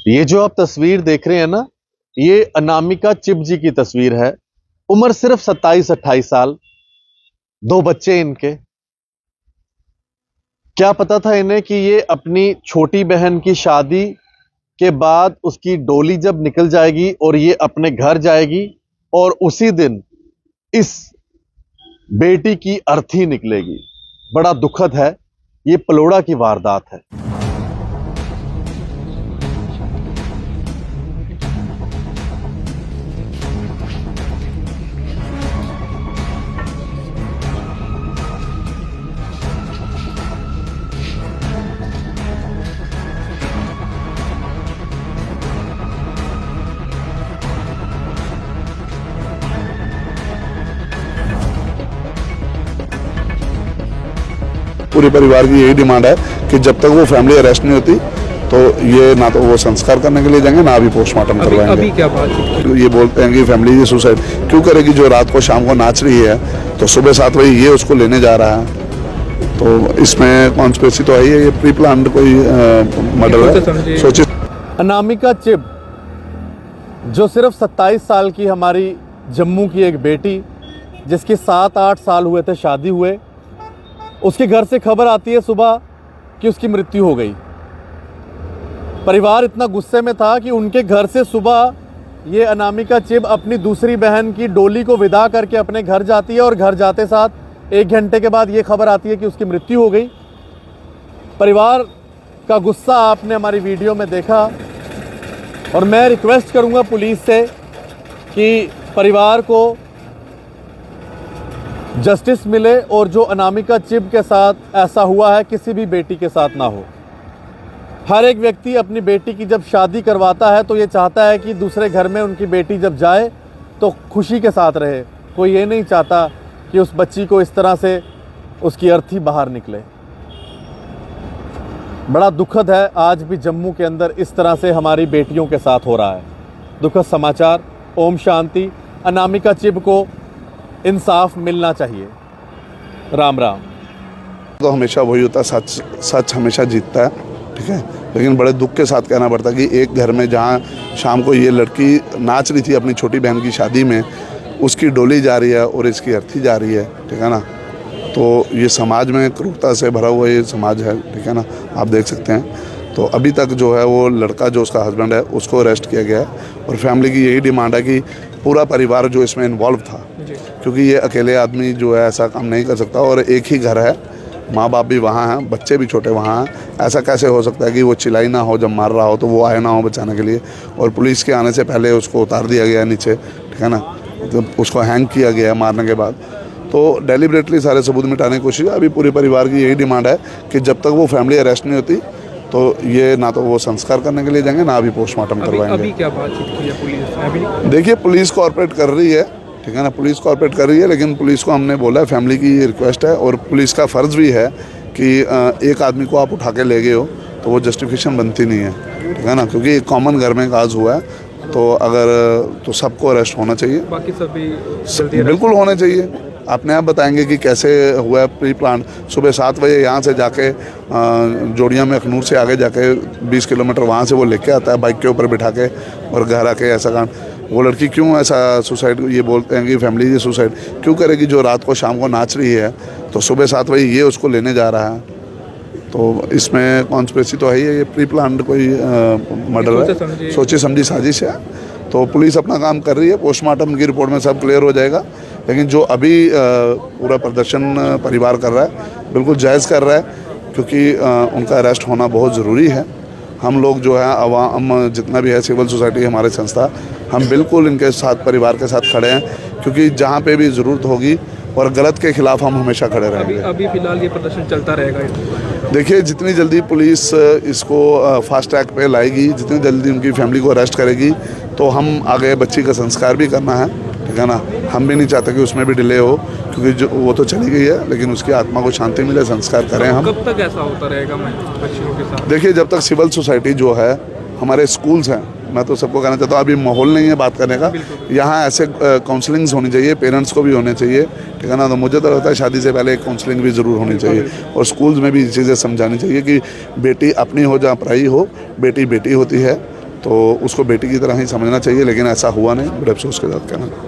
ये जो आप तस्वीर देख रहे हैं ना, ये अनामिका चिब जी की तस्वीर है। उम्र सिर्फ 27-28 साल, 2 बच्चे इनके। क्या पता था इन्हें कि ये अपनी छोटी बहन की शादी के बाद उसकी डोली जब निकल जाएगी और ये अपने घर जाएगी और उसी दिन इस बेटी की अर्थी निकलेगी। बड़ा दुखद है, ये पलोड़ा की वारदात है। पूरे परिवार की यही डिमांड है कि जब तक वो फैमिली अरेस्ट नहीं होती तो ये ना तो वो संस्कार करने के लिए जाएंगे ना अभी पोस्टमार्टम करवाएंगे। अभी क्या बात है? ये बोलते हैं कि फैमिली ये सुसाइड क्यों करेगी जो रात को शाम को नाच रही है तो सुबह 7 बजे ये उसको लेने जा रहा है। तो इसमें कॉन्स्पिरेसी तो है ही है, ये प्री प्लान्ड कोई मर्डर है। सोचिए अनामिका चिब जो सिर्फ 27 साल की हमारी जम्मू की एक बेटी, जिसके 7-8 साल हुए थे शादी हुए, उसके घर से खबर आती है सुबह कि उसकी मृत्यु हो गई। परिवार इतना गुस्से में था कि उनके घर से सुबह ये अनामिका चिब अपनी दूसरी बहन की डोली को विदा करके अपने घर जाती है और घर जाते साथ 1 घंटे के बाद ये खबर आती है कि उसकी मृत्यु हो गई। परिवार का गुस्सा आपने हमारी वीडियो में देखा और मैं रिक्वेस्ट करूंगा पुलिस से कि परिवार को जस्टिस मिले और जो अनामिका चिब के साथ ऐसा हुआ है किसी भी बेटी के साथ ना हो। हर एक व्यक्ति अपनी बेटी की जब शादी करवाता है तो ये चाहता है कि दूसरे घर में उनकी बेटी जब जाए तो खुशी के साथ रहे। कोई ये नहीं चाहता कि उस बच्ची को इस तरह से उसकी अर्थी बाहर निकले। बड़ा दुखद है, आज भी जम्मू के अंदर इस तरह से हमारी बेटियों के साथ हो रहा है। दुखद समाचार। ओम शांति। अनामिका चिब को इंसाफ मिलना चाहिए। राम राम। तो हमेशा वही होता है, सच हमेशा जीतता है, ठीक है। लेकिन बड़े दुख के साथ कहना पड़ता है कि एक घर में जहाँ शाम को ये लड़की नाच रही थी अपनी छोटी बहन की शादी में, उसकी डोली जा रही है और इसकी अर्थी जा रही है, ठीक है ना। तो ये समाज में क्रूरता से भरा हुआ ये समाज है, ठीक है ना, आप देख सकते हैं। तो अभी तक जो है वो लड़का जो उसका हस्बैंड है उसको अरेस्ट किया गया है और फैमिली की यही डिमांड है कि पूरा परिवार जो इसमें इन्वॉल्व था, क्योंकि ये अकेले आदमी जो है ऐसा काम नहीं कर सकता और एक ही घर है, माँ बाप भी वहाँ हैं, बच्चे भी छोटे वहाँ हैं। ऐसा कैसे हो सकता है कि वो चिल्लाई ना हो जब मार रहा हो तो वो आए ना हो बचाने के लिए, और पुलिस के आने से पहले उसको उतार दिया गया नीचे, ठीक है ना, तो उसको हैंग किया गया मारने के बाद। तो डेलिबरेटली सारे सबूत मिटाने की कोशिश है। अभी पूरे परिवार की यही डिमांड है कि जब तक वो फैमिली अरेस्ट नहीं होती तो ये ना तो वो संस्कार करने के लिए जाएंगे ना अभी पोस्टमार्टम करवाएंगे। अभी क्या बातचीत की है पुलिस ने? अभी देखिए पुलिस कोऑपरेट कर रही है, ठीक है ना, पुलिस कोऑपरेट कर रही है, लेकिन पुलिस को हमने बोला है, फैमिली की ये रिक्वेस्ट है और पुलिस का फ़र्ज़ भी है कि एक आदमी को आप उठा के ले गए हो तो वो जस्टिफिकेशन बनती नहीं है, ठीक है ना, क्योंकि एक कॉमन घर में काज हुआ है तो अगर तो सबको अरेस्ट होना चाहिए। बाकी सभी बिल्कुल होने चाहिए। अपने आप बताएंगे कि कैसे हुआ है प्री प्लान। सुबह 7 बजे यहाँ से जाके जोड़िया में अखनूर से आगे जाके 20 किलोमीटर वहाँ से वो लेके आता है बाइक के ऊपर बिठा के और घर आके ऐसा काम। वो लड़की क्यों ऐसा सुसाइड, ये बोलते हैं कि फैमिली ये सुसाइड क्यों करेगी जो रात को शाम को नाच रही है तो सुबह 7 बजे ये उसको लेने जा रहा है। तो इसमें कॉन्स्पिरेसी तो है ही है, ये प्री प्लान्ड कोई मर्डर है, सोची समझी साजिश है। तो पुलिस अपना काम कर रही है, पोस्टमार्टम की रिपोर्ट में सब क्लियर हो जाएगा। लेकिन जो अभी पूरा प्रदर्शन परिवार कर रहा है बिल्कुल जायज़ कर रहा है, क्योंकि उनका अरेस्ट होना बहुत ज़रूरी है। हम लोग जो है आवाम जितना भी है सिविल सोसाइटी हमारे संस्था, हम बिल्कुल इनके साथ परिवार के साथ खड़े हैं, क्योंकि जहाँ पे भी ज़रूरत होगी और गलत के खिलाफ हम हमेशा खड़े रहेंगे। अभी फिलहाल ये प्रदर्शन चलता रहेगा। देखिए जितनी जल्दी पुलिस इसको फास्ट ट्रैक पे लाएगी, जितनी जल्दी उनकी फैमिली को अरेस्ट करेगी तो हम आगे बच्ची का संस्कार भी करना है, ठीक है ना। हम भी नहीं चाहते कि उसमें भी डिले हो, क्योंकि जो वो तो चली गई है, लेकिन उसकी आत्मा को शांति मिले, संस्कार करें हम। कब तक ऐसा होता रहेगा बच्चियों के साथ? देखिए जब तक सिविल सोसाइटी जो है, हमारे स्कूल्स हैं, मैं तो सबको कहना चाहता हूँ अभी माहौल नहीं है बात करने का। यहाँ ऐसे काउंसलिंग्स होनी चाहिए, पेरेंट्स को भी होने चाहिए, ठीक है ना। तो मुझे तो लगता है शादी से पहले एक काउंसलिंग भी ज़रूर होनी चाहिए और स्कूल्स में भी चीज़ें समझानी चाहिए कि बेटी अपनी हो या पराई हो, बेटी बेटी होती है तो उसको बेटी की तरह ही समझना चाहिए, लेकिन ऐसा हुआ नहीं, बड़े अफसोस के साथ कहना।